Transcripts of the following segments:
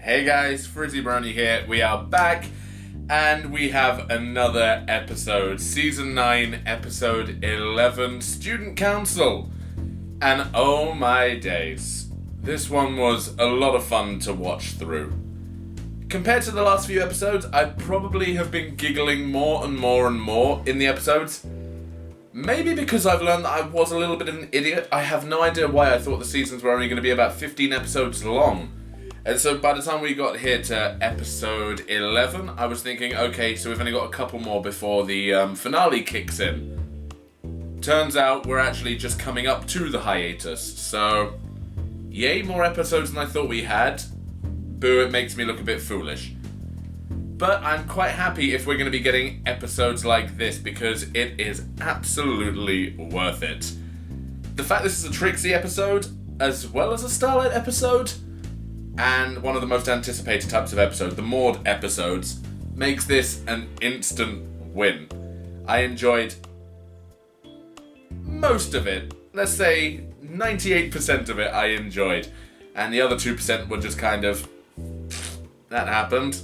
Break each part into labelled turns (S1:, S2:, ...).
S1: Hey guys, Frizzy Brony here. We are back and we have another episode. Season 9, episode 11, Student Counsel. And oh my days, this one was a lot of fun to watch through. Compared to the last few episodes, I probably have been giggling more and more in the episodes. Maybe because I've learned that I was a little bit of an idiot. I have no idea why I thought the seasons were only going to be about 15 episodes long. And so by the time we got here to episode 11, I was thinking, okay, so we've only got a couple more before the finale kicks in. Turns out we're actually just coming up to the hiatus. So, yay, more episodes than I thought we had. Boo, it makes me look a bit foolish. But I'm quite happy if we're going to be getting episodes like this because it is absolutely worth it. The fact this is a Trixie episode, as well as a Starlight episode, and one of the most anticipated types of episodes, the Maud episodes, makes this an instant win. I enjoyed most of it. Let's say 98% of it I enjoyed. And the other 2% were just kind of, that happened.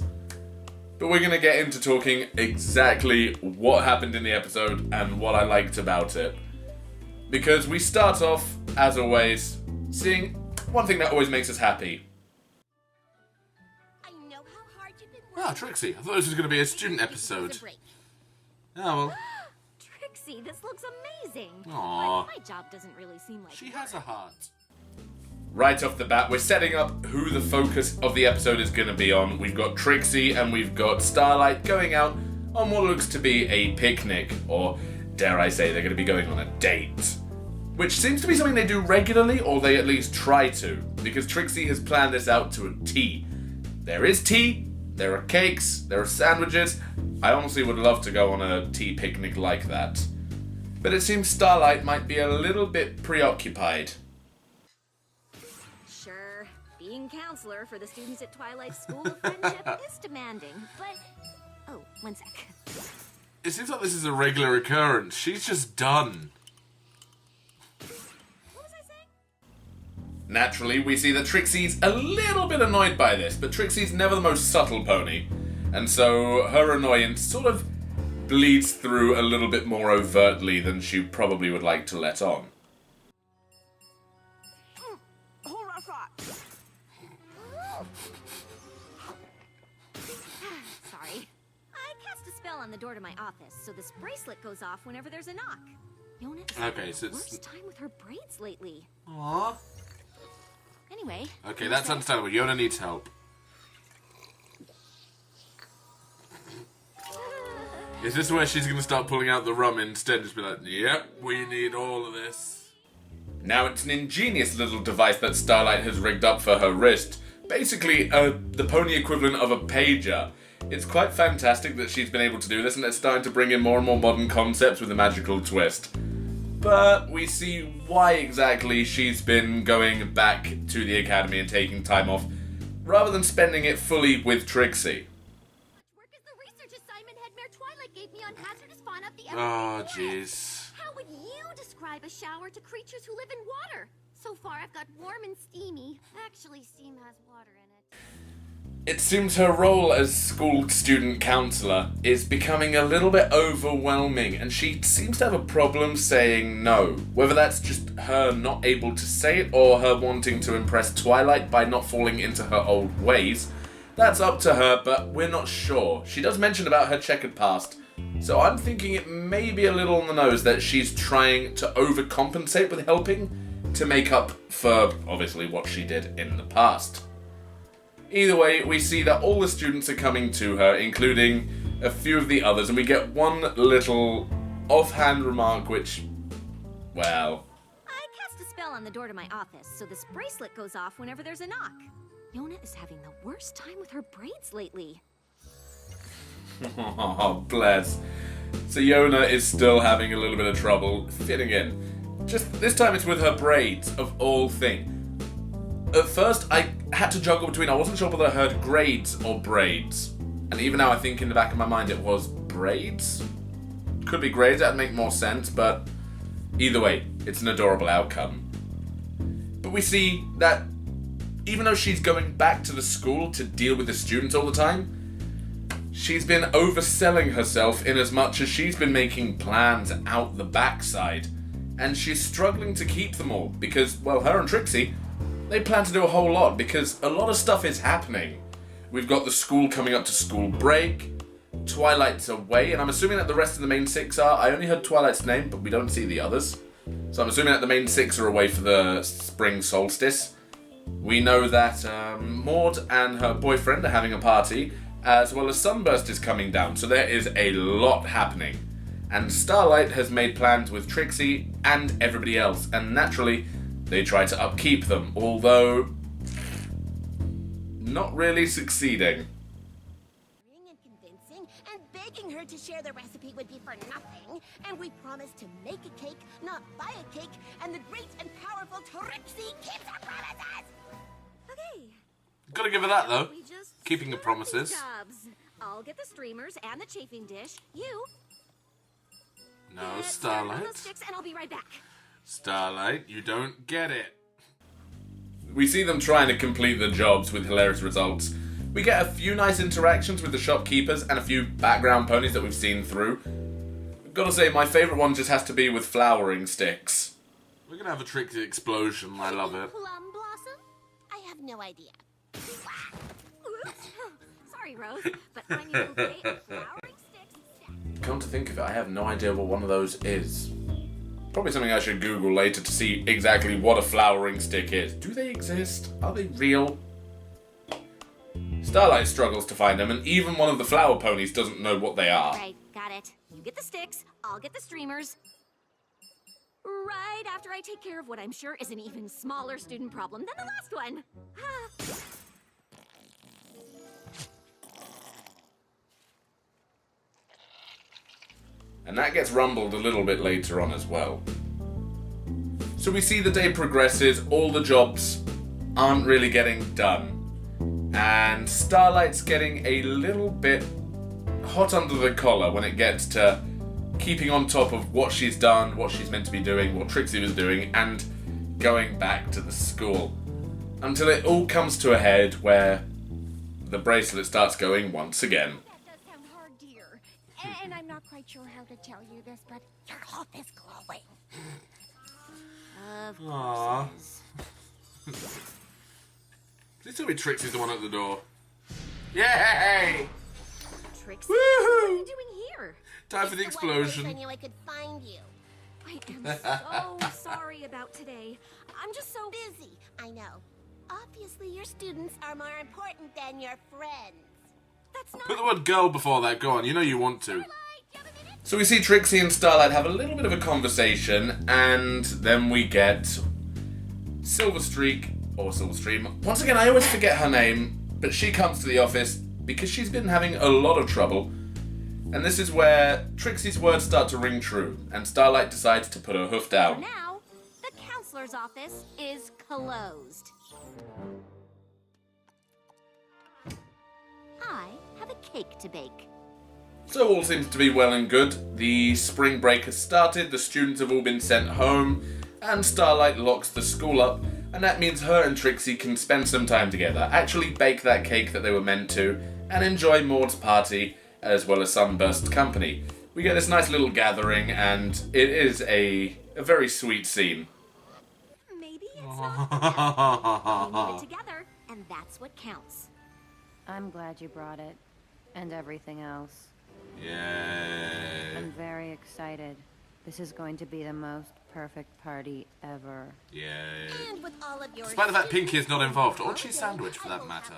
S1: But we're going to get into talking exactly what happened in the episode and what I liked about it. Because we start off, as always, seeing one thing that always makes us happy. Ah, Trixie. I thought this was going to be a student episode. Oh, well.
S2: Trixie, this looks amazing.
S1: Aww.
S2: My job doesn't really seem like
S1: she has a heart. Right off the bat, we're setting up who the focus of the episode is going to be on. We've got Trixie and we've got Starlight going out on what looks to be a picnic, or dare I say they're going to be going on a date. Which seems to be something they do regularly, or they at least try to, because Trixie has planned this out to a T. There is tea, there are cakes, there are sandwiches. I honestly would love to go on a tea picnic like that. But it seems Starlight might be a little bit preoccupied.
S2: Sure, being counselor for the students at Twilight School of Friendship is demanding, but... Oh, one sec.
S1: It seems like this is a regular occurrence. She's just done.
S2: What was I saying?
S1: Naturally, we see that Trixie's a little bit annoyed by this, but Trixie's never the most subtle pony. And so her annoyance sort of bleeds through a little bit more overtly than she probably would like to let on.
S2: Hold on, Sorry. I cast a spell on the door to my office, so this bracelet goes off whenever there's a knock. Yona is having the worst time with her braids lately.
S1: Aww.
S2: Anyway.
S1: Okay, that's understandable. Yola needs help. Is this where she's going to start pulling out the rum instead? Just be like, yep, we need all of this. Now, it's an ingenious little device that Starlight has rigged up for her wrist. Basically, the pony equivalent of a pager. It's quite fantastic that she's been able to do this, and it's starting to bring in more and more modern concepts with a magical twist. But we see why exactly she's been going back to the academy and taking time off, rather than spending it fully with Trixie.
S2: Work is the research assignment Headmare Twilight gave me on hazardous fauna of the
S1: Oh, jeez.
S2: How would you describe a shower to creatures who live in water? So far, I've got warm and steamy. Actually, steam has water in it.
S1: It seems her role as school student counselor is becoming a little bit overwhelming, and she seems to have a problem saying no. Whether that's just her not able to say it, or her wanting to impress Twilight by not falling into her old ways, that's up to her, but we're not sure. She does mention about her checkered past, so I'm thinking it may be a little on the nose that she's trying to overcompensate with helping to make up for, obviously, what she did in the past. Either way, we see that all the students are coming to her, including a few of the others, and we get one little offhand remark which, well...
S2: I cast a spell on the door to my office, so this bracelet goes off whenever there's a knock. Yona is having the worst time with her braids lately.
S1: Oh, bless. So Yona is still having a little bit of trouble fitting in. Just this time it's with her braids, of all things. At first, I had to juggle between, I wasn't sure whether I heard grades or braids. And even now I think in the back of my mind it was braids? Could be grades, that'd make more sense, but either way, it's an adorable outcome. But we see that even though she's going back to the school to deal with the students all the time, she's been overselling herself in as much as she's been making plans out the backside. And she's struggling to keep them all because, well, her and Trixie, they plan to do a whole lot because a lot of stuff is happening. We've got the school coming up to school break, Twilight's away, and I'm assuming that the rest of the main 6 are. I only heard Twilight's name, but we don't see the others. So I'm assuming that the main 6 are away for the spring solstice. We know that Maud and her boyfriend are having a party, as well as Sunburst is coming down, so there is a lot happening. And Starlight has made plans with Trixie and everybody else, and naturally, they try to upkeep them, although not really succeeding.
S2: And convincing and begging her to share the recipe would be for nothing, and we promised to make a cake, not buy a cake, and the great and powerful Trixie keeps her promises! Okay.
S1: Gotta give her that, though.
S2: We just
S1: Keeping the promises.
S2: jobs. I'll get the streamers and the chafing dish. You
S1: No,
S2: get those
S1: Starlight.
S2: sticks, and I'll be right back.
S1: Starlight, you don't get it. We see them trying to complete the jobs with hilarious results. We get a few nice interactions with the shopkeepers and a few background ponies that we've seen through. I've gotta say, my favourite one just has to be with flowering sticks. We're gonna have a Trixie explosion, I love it.
S2: Plum Blossom? I have no idea. Sorry, Rose, but on your bouquet of flowering sticks.
S1: Come to think of it, I have no idea what one of those is. Probably something I should Google later to see exactly what a flowering stick is. Do they exist? Are they real? Starlight struggles to find them, and even one of the flower ponies doesn't know what they are.
S2: Right, got it. You get the sticks, I'll get the streamers. Right after I take care of what I'm sure is an even smaller student problem than the last one.
S1: And that gets rumbled a little bit later on as well. So we see the day progresses, all the jobs aren't really getting done. And Starlight's getting a little bit hot under the collar when it gets to keeping on top of what she's done, what she's meant to be doing, what Trixie was doing, and going back to the school. Until it all comes to a head where the bracelet starts going once again.
S3: That does sound hard, dear. And I'm not quite sure how to tell you this, but your hope is glowing.
S2: Of
S1: Aww.
S2: course.
S1: Please tell me Trixie's the one at the door. Yay!
S2: Trixie, what are
S1: Woohoo!
S2: you doing here?
S1: Time for the
S2: It's the one place
S1: explosion.
S2: I knew I could find you. I am so sorry about today. I'm just so busy. I know. Obviously, your students are more important than your friends. That's not.
S1: Put the word girl before that, go on, you know you want to. So we see Trixie and Starlight have a little bit of a conversation, and then we get Silverstreak, or Silverstream. Once again, I always forget her name, but she comes to the office because she's been having a lot of trouble. And this is where Trixie's words start to ring true, and Starlight decides to put her hoof
S2: For
S1: down.
S2: now, the counselor's office is closed. I have a cake to bake.
S1: So all seems to be well and good. The spring break has started, the students have all been sent home, and Starlight locks the school up, and that means her and Trixie can spend some time together, actually bake that cake that they were meant to, and enjoy Maud's party, as well as Sunburst's company. We get this nice little gathering, and it is a very sweet scene.
S2: Maybe it's not the best. We made it together, and that's what counts.
S4: I'm glad you brought it. And everything else.
S1: Yeah.
S4: I'm very excited. This is going to be the most perfect party ever.
S1: Yeah.
S2: And with all of your
S1: Despite the fact Pinky is not involved, or cheese sandwich for that matter.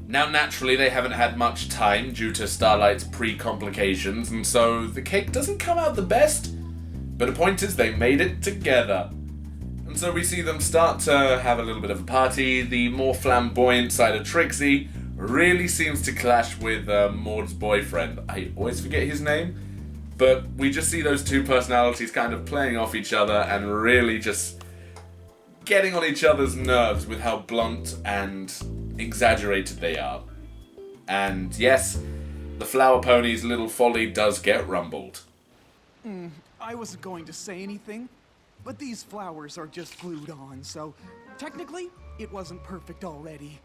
S1: Now, naturally, they haven't had much time due to Starlight's pre-complications, and so the cake doesn't come out the best. But the point is, they made it together. And so we see them start to have a little bit of a party. The more flamboyant side of Trixie really seems to clash with Maud's boyfriend. I always forget his name. But we just see those two personalities kind of playing off each other and really just getting on each other's nerves with how blunt and exaggerated they are. And yes, the flower pony's little folly does get rumbled.
S5: I wasn't going to say anything, but these flowers are just glued on, so technically, it wasn't perfect already.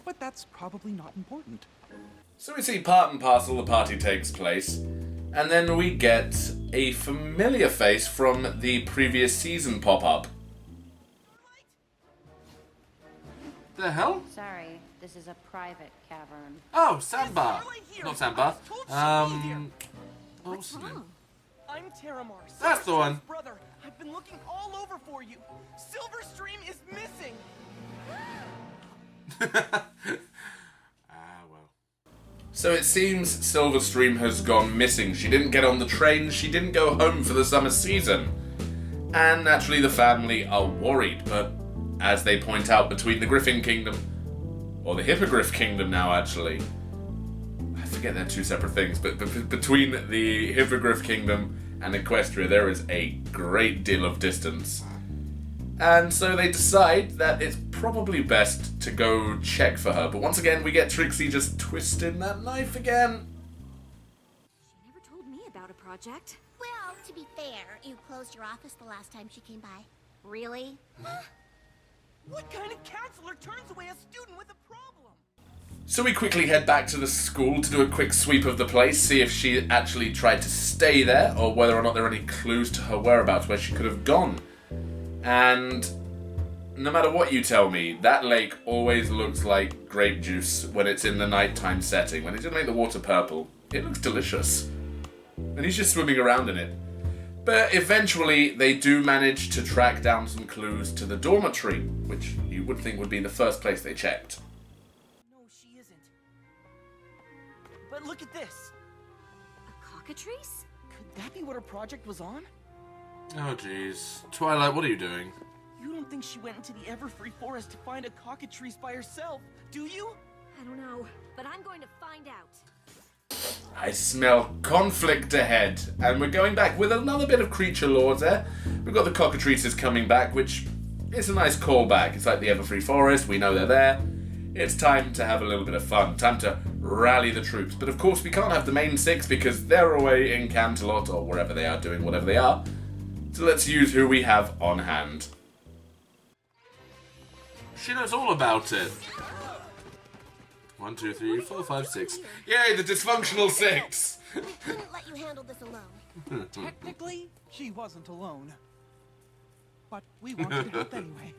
S5: But that's probably not important.
S1: So we see part and parcel the party takes place, and then we get a familiar face from the previous season pop up. The hell?
S4: Sorry, this is a private cavern.
S1: Oh, sandbar. Not sandbar.
S2: What's wrong?
S5: I'm Terramar.
S1: That's the one.
S5: Brother, I've been looking all over for you. Silverstream is missing.
S1: Well. So it seems Silverstream has gone missing. She didn't get on the train, she didn't go home for the summer season. And naturally the family are worried, but as they point out, between the Griffin Kingdom, or the Hippogriff Kingdom now actually, I forget they're two separate things, but between the Hippogriff Kingdom and Equestria there is a great deal of distance. And so they decide that it's probably best to go check for her. But once again, we get Trixie just twisting that knife again.
S2: She never told me about a project. Well, to be fair, you closed your office the last time she came by. Really?
S5: What kind of counselor turns away a student with a problem?
S1: So we quickly head back to the school to do a quick sweep of the place, see if she actually tried to stay there, or whether or not there are any clues to her whereabouts where she could have gone. And no matter what you tell me, that lake always looks like grape juice when it's in the nighttime setting. When it didn't make the water purple, it looks delicious. And he's just swimming around in it. But eventually, they do manage to track down some clues to the dormitory, which you would think would be the first place they checked.
S5: No, she isn't. But look at this.
S2: A cockatrice?
S5: Could that be what her project was on?
S1: Oh jeez. Twilight, what are you doing?
S5: You don't think she went into the Everfree Forest to find a cockatrice by herself, do you?
S2: I don't know, but I'm going to find out.
S1: I smell conflict ahead, and we're going back with another bit of creature lore there. We've got the cockatrices coming back, which is a nice callback. It's like the Everfree Forest, we know they're there. It's time to have a little bit of fun, time to rally the troops. But of course we can't have the main six because they're away in Canterlot or wherever they are doing whatever they are. So let's use who we have on hand. She knows all about it. 1, 2, 3, 4, 5, 6. Yay, the dysfunctional 6!
S2: We couldn't let you handle this alone.
S5: Technically, she wasn't alone. But we wanted to help anyway.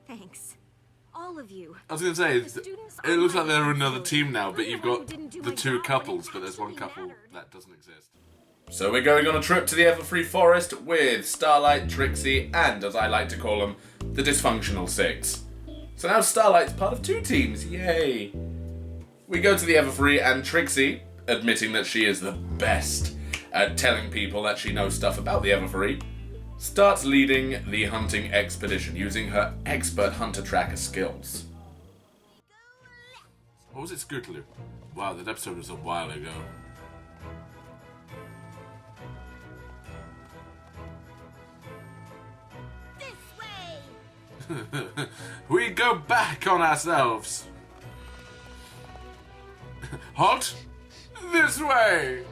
S2: Thanks. All of you.
S1: I was going to say,
S2: The students
S1: it looks
S2: are
S1: like they're
S2: my
S1: another
S2: heroes.
S1: team now, but
S2: I'm
S1: you've
S2: the one
S1: got
S2: who didn't do
S1: the
S2: my
S1: two
S2: job when it
S1: couples, but there's one
S2: actually
S1: couple
S2: mattered.
S1: that doesn't exist. So we're going on a trip to the Everfree Forest with Starlight, Trixie, and, as I like to call them, the dysfunctional 6. So now Starlight's part of two teams, yay! We go to the Everfree and Trixie, admitting that she is the best at telling people that she knows stuff about the Everfree, starts leading the hunting expedition using her expert hunter-tracker skills. What was it, Scootaloo? Wow, that episode was a while ago.
S2: This way!
S1: We go back on ourselves. Halt! This way!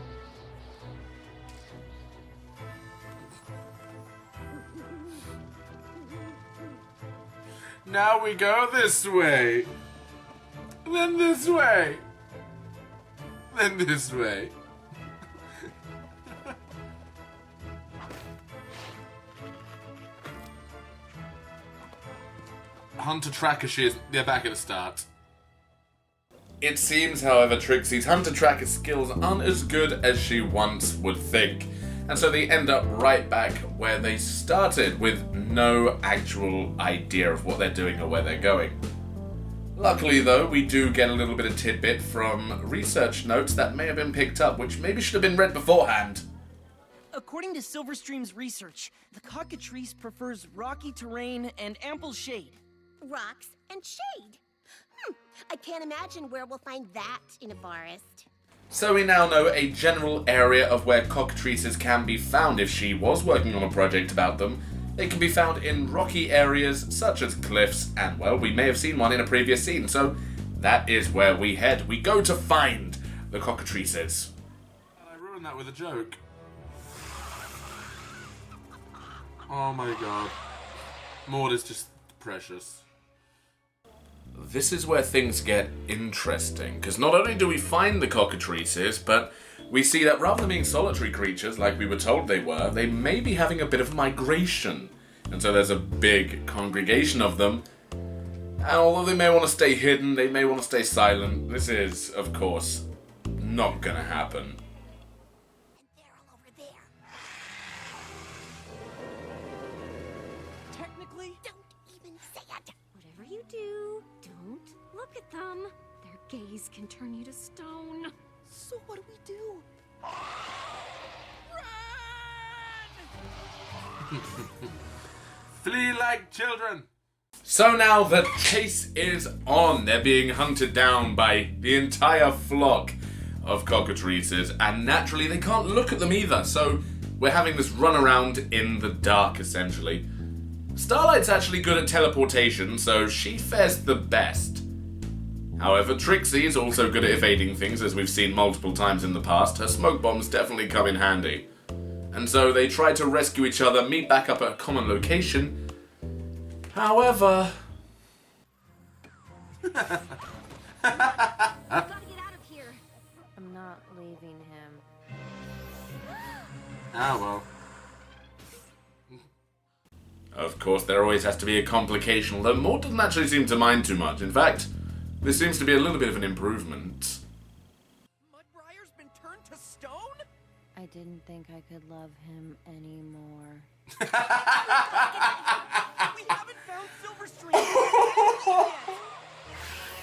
S1: Now we go this way. Then this way. Then this way. Hunter tracker she is. They're back at the start. It seems, however, Trixie's hunter tracker skills aren't as good as she once would think. And so they end up right back where they started with no actual idea of what they're doing or where they're going. Luckily though, we do get a little bit of tidbit from research notes that may have been picked up, which maybe should have been read beforehand.
S5: According to Silverstream's research, the cockatrice prefers rocky terrain and ample shade.
S2: Rocks and shade. I can't imagine where we'll find that in a forest.
S1: So we now know a general area of where cockatrices can be found if she was working on a project about them. They can be found in rocky areas such as cliffs, and well, we may have seen one in a previous scene, so that is where we head. We go to find the cockatrices. I ruined that with a joke. Oh my god. Maud is just precious. This is where things get interesting, because not only do we find the cockatrices, but we see that rather than being solitary creatures like we were told they were, they may be having a bit of migration. And so there's a big congregation of them. And although they may want to stay hidden, they may want to stay silent, this is, of course, not gonna happen.
S2: And they're all over there.
S5: Technically,
S2: Don't even say it.
S3: Whatever you do, don't look at them. Their gaze can turn you to stone.
S5: so what do we do?
S1: Flee like children! So now the chase is on. They're being hunted down by the entire flock of cockatrices, and naturally they can't look at them either, so we're having this run around in the dark, essentially. Starlight's actually good at teleportation, so she fares the best. However, Trixie is also good at evading things, as we've seen multiple times in the past. Her smoke bombs definitely come in handy. And so they try to rescue each other, meet back up at a common location. However...
S2: We've got to get out of here.
S4: I'm not leaving him.
S1: Ah, well. Of course, there always has to be a complication, although Maud doesn't actually seem to mind too much. In fact, this seems to be a little bit of an improvement.
S5: Mudbrier's been turned to stone?
S4: I didn't think I could love him anymore.
S5: We haven't found Silverstream.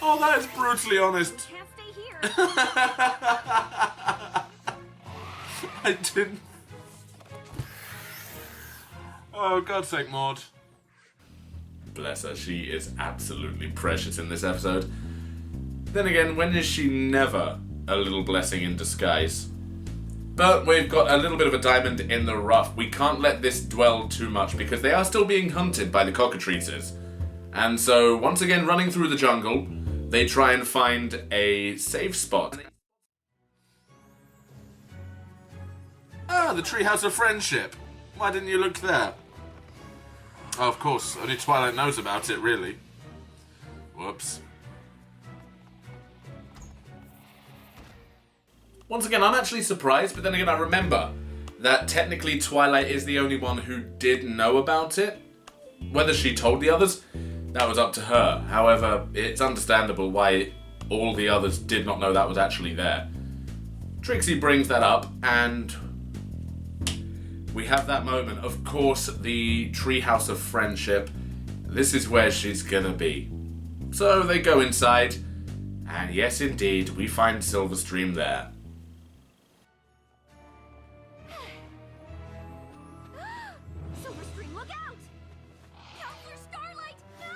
S1: Oh, that is brutally honest.
S3: Can't stay here.
S1: I didn't. Oh, God's sake, Maud. Bless her, she is absolutely precious in this episode. Then again, when is she never a little blessing in disguise? But we've got a little bit of a diamond in the rough. We can't let this dwell too much because they are still being hunted by the cockatrices. And so, once again, running through the jungle, they try and find a safe spot. Ah, the Treehouse of Friendship. Why didn't you look there? Oh, of course, only Twilight knows about it, really. Whoops. Once again, I'm actually surprised, but then again, I remember that technically Twilight is the only one who did know about it. Whether she told the others, that was up to her. However, it's understandable why all the others did not know that was actually there. Trixie brings that up, and we have that moment. Of course, the Treehouse of Friendship. This is where she's gonna be. So they go inside, and yes, indeed, we find Silverstream there.
S3: Silverstream, look out! Counselor Starlight, no!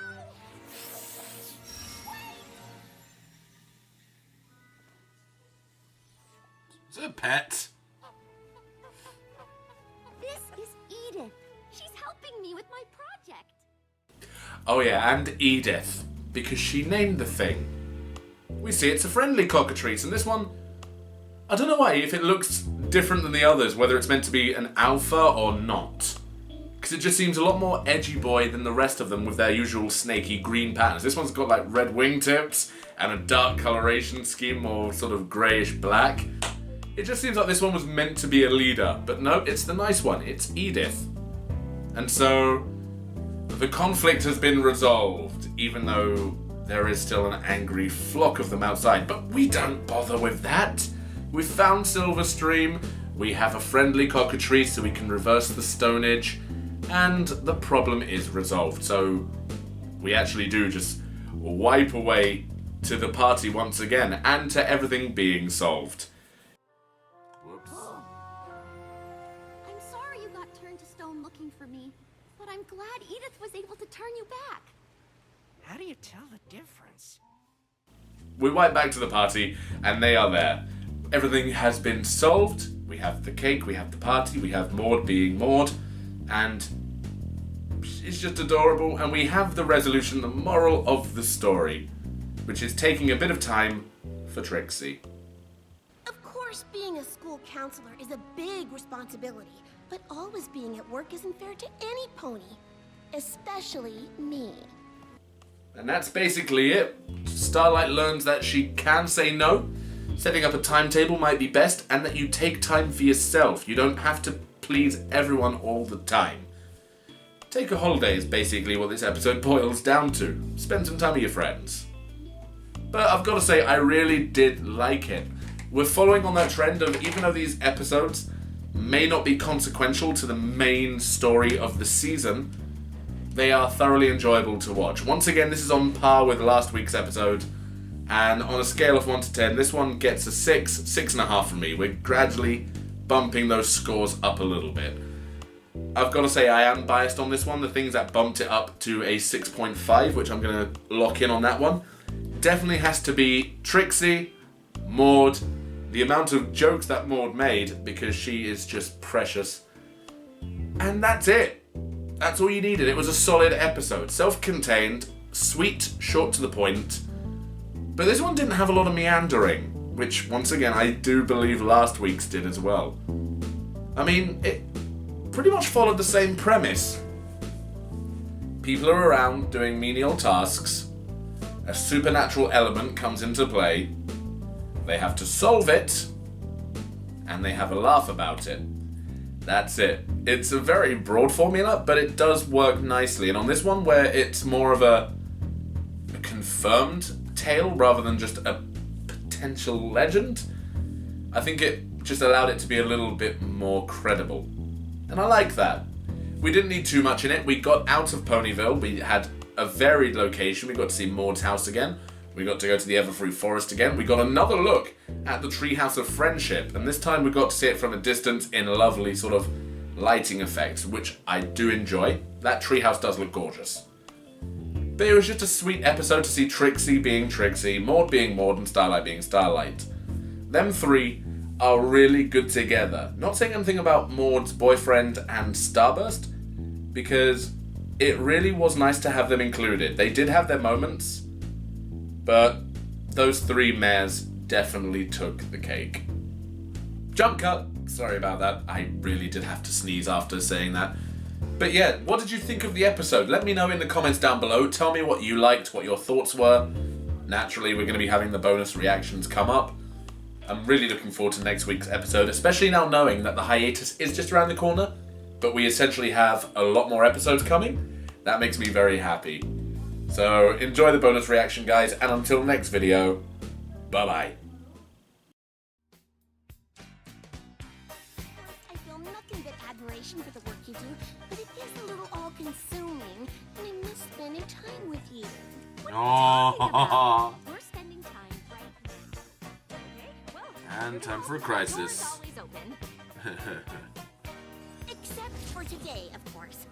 S1: Is it a pet?
S3: This is Edith. She's helping me with my project.
S1: Oh yeah, and Edith, because she named the thing. We see it's a friendly cockatrice, and this one, I don't know why, if it looks different than the others, whether it's meant to be an alpha or not. Because it just seems a lot more edgy boy than the rest of them with their usual snaky green patterns. This one's got like red wingtips and a dark coloration scheme, more sort of greyish black. It just seems like this one was meant to be a leader, but no, it's the nice one, it's Edith. And so, the conflict has been resolved, even though there is still an angry flock of them outside. But we don't bother with that. We've found Silverstream, we have a friendly cockatrice so we can reverse the stonage, and the problem is resolved. So we actually do just wipe away to the party once again, and to everything being solved. Whoops.
S3: I'm sorry you got turned to stone looking for me, but I'm glad Edith was able to turn you back.
S5: How do you tell the difference?
S1: We wipe back to the party, and they are there. Everything has been solved. We have the cake, we have the party, we have Maud being Maud, and she's just adorable, and we have the resolution, the moral of the story, which is taking a bit of time for Trixie.
S2: Of course, being a school counselor is a big responsibility, but always being at work isn't fair to any pony. especially me.
S1: And that's basically it. Starlight learns that she can say no. Setting up a timetable might be best, and that you take time for yourself. You don't have to please everyone all the time. Take a holiday is basically what this episode boils down to. Spend some time with your friends. But I've got to say, I really did like it. We're following on that trend of, even though these episodes may not be consequential to the main story of the season, they are thoroughly enjoyable to watch. Once again, this is on par with last week's episode, and on a scale of 1 to 10, this one gets a 6, 6.5 from me. We're gradually bumping those scores up a little bit. I've got to say, I am biased on this one. The things that bumped it up to a 6.5, which I'm going to lock in on that one, definitely has to be Trixie, Maud, the amount of jokes that Maud made, because she is just precious. And that's it. That's all you needed. It was a solid episode. Self-contained, sweet, short to the point. But this one didn't have a lot of meandering, which, once again, I do believe last week's did as well. I mean, it pretty much followed the same premise. People are around doing menial tasks. A supernatural element comes into play. They have to solve it. And they have a laugh about it. That's it. It's a very broad formula, but it does work nicely. And on this one, where it's more of a confirmed tale rather than just a potential legend, I think it just allowed it to be a little bit more credible. And I like that. We didn't need too much in it. We got out of Ponyville. We had a varied location. We got to see Maud's house again. We got to go to the Everfruit Forest again. We got another look at the Treehouse of Friendship. And this time we got to see it from a distance in lovely sort of lighting effects, which I do enjoy. That treehouse does look gorgeous. But it was just a sweet episode to see Trixie being Trixie, Maud being Maud, and Starlight being Starlight. Them three are really good together. Not saying anything about Maud's boyfriend and Starburst, because it really was nice to have them included. They did have their moments, but those three mares definitely took the cake. Jump cut! Sorry about that. I really did have to sneeze after saying that. But yeah, what did you think of the episode? Let me know in the comments down below. Tell me what you liked, what your thoughts were. Naturally, we're going to be having the bonus reactions come up. I'm really looking forward to next week's episode, especially now knowing that the hiatus is just around the corner, but we essentially have a lot more episodes coming. That makes me very happy. So enjoy the bonus reaction, guys, and until next video, bye-bye.
S2: I feel nothing but admiration for the work you do, but it is a little all-consuming, and I miss spending time with you. What are you talking about? We're spending time right now. Okay, well,
S1: And time for a crisis.
S2: the door's always open. Except for today, of course.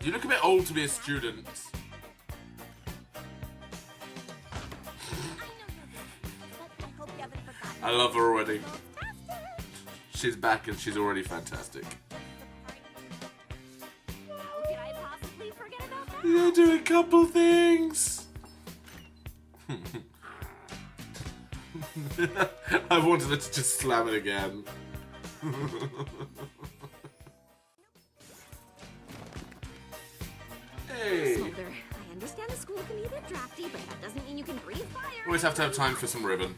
S1: You look a bit old to be a student.
S2: I know you're busy, but I hope you haven't forgotten.
S1: I love her already.
S2: Fantastic.
S1: She's back and she's already fantastic.
S2: How could I possibly forget about that?
S1: You're doing a couple things. I wanted her to just slam it again. Hey.
S2: Smolder, I understand the school can be a bit drafty, but that doesn't mean you can breathe fire.
S1: Always have to have time for some ribbon.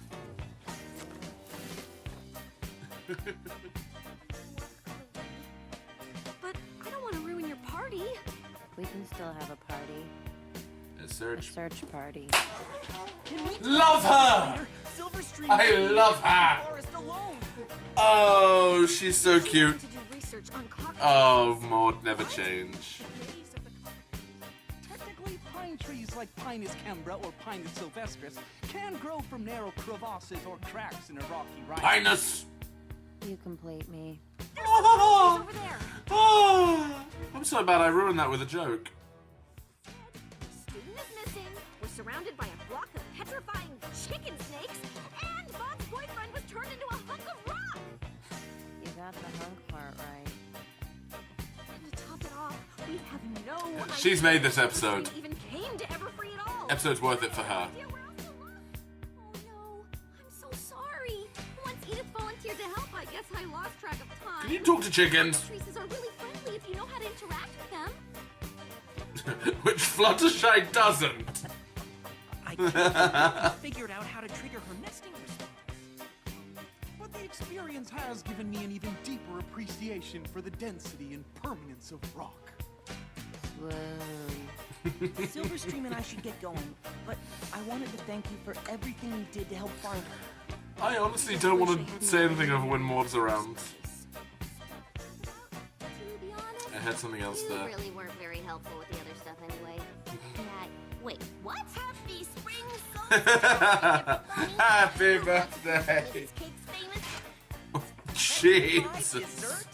S2: But I don't want to ruin your party.
S4: We can still have a party.
S1: A
S4: A
S1: search.
S4: search party.
S1: Love her!
S5: Silverstream
S1: I love her!
S5: Forest alone.
S1: Oh, she's so cute.
S2: To do research on
S1: Oh, Maud never change.
S6: Technically, pine trees like Pinus cambra or Pinus sylvestris can grow from narrow crevasses or cracks in a rocky rock.
S1: Pinus!
S4: You complete me.
S1: Oh,
S2: over there.
S1: oh, I'm so bad I ruined that with a joke.
S2: Student is missing. We're surrounded by a block of petrifying chicken snakes, and Bob's boyfriend was turned into a hunk of rock.
S4: You got the hunk part right.
S2: And to top it off, we have no idea
S1: She's made this episode.
S2: even came to Everfree at all.
S1: Episode's worth it for her.
S2: Idea where else to look. Oh no, I'm so sorry. Once Edith volunteered to help, I guess I lost track of time.
S1: Can you talk to chickens?
S2: Trees are really friendly if
S3: you know how to interact with them.
S1: Which Fluttershy doesn't.
S5: I can't figured out how to trigger her nesting response.
S6: But the experience has given me an even deeper appreciation for the density and permanence of rock.
S4: Whoa.
S5: Silverstream and I should get going, but I wanted to thank you for everything you did to help find her.
S1: I honestly don't want to say anything over when Maud's around.
S3: To be honest,
S1: I had something else
S7: You
S1: there.
S7: really weren't very helpful with the other stuff anyway. Wait, what?
S2: Happy spring solstice!
S1: Happy birthday!
S2: This cake's famous.
S1: Jesus.
S5: Dessert?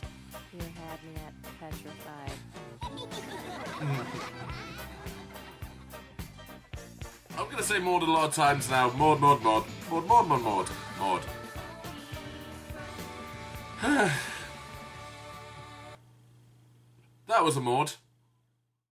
S4: You had me at petrified.
S1: I'm gonna say Maud a lot of times now. Maud, Maud, Maud. Maud, Maud, Maud, Maud. Maud. That was a Maud.